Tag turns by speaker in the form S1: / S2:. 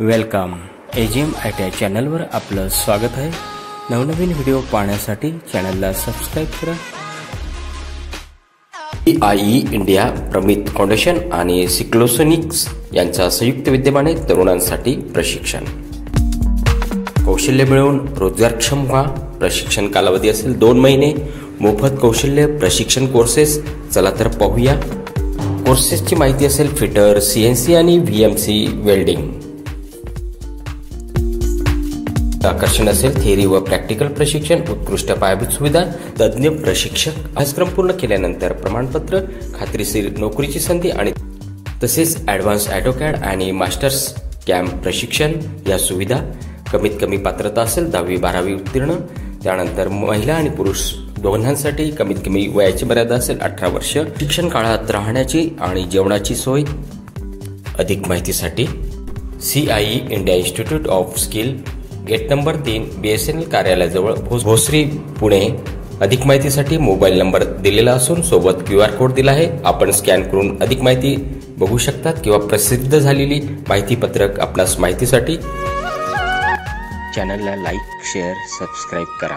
S1: Welcome AGM IT चॅनलवर आपलं स्वागत आहे। नवनवीन व्हिडिओ पाहण्यासाठी चॅनलला सबस्क्राइब करा।
S2: सीआयई इंडिया, प्रमित फाउंडेशन आणि सिक्लोसोनिक्स यांच्या संयुक्त विद्यमाने तरुणांसाठी प्रशिक्षण। कौशल्य मिळवून रोजगारक्षम व्हा। प्रशिक्षण कालावधी असेल 2 महिने। मोफत कौशल्य प्रशिक्षण कोर्सेस। चला तर पाहूया। कोर्सेसची माहिती असेल फिटर, सीएनसी आणि व्हीएमसी वेल्डिंग। आकर्षण असेल थिअरी व प्रॅक्टिकल प्रशिक्षण। उत्कृष्ट पायाभूत सुविधा, तज्ञ प्रशिक्षक। अभ्यासक्रम पूर्ण केल्यानंतर प्रमाणपत्र, खात्रीशीर नोकरीची संधी आणि तसेच ॲडव्हान्स ऑटोकॅड आणि मास्टर्स कॅम्प प्रशिक्षण या सुविधा। कमीत कमी पात्रता असेल 10वी-12वी उत्तीर्ण। त्यानंतर महिला आणि पुरुष दोघांसाठी कमीत कमी वयाची मर्यादा असेल 18 वर्ष। शिक्षण काळात राहण्याची आणि जेवणाची सोय। अधिक माहितीसाठी CIE India institute of skill, gate number 3, BSNL कार्यालयाजवळ, भोसरी, पुणे। अधिक माहितीसाठी मोबाईल नंबर दिलेला असून सोबत QR कोड दिला आहे। आपण स्कॅन करून अधिक माहिती बघू शकतात किंवा प्रसिद्ध झालेली माहिती पत्रक आपणास माहितीसाठी
S1: चॅनलला लाईक, शेअर, सबस्क्राइब करा।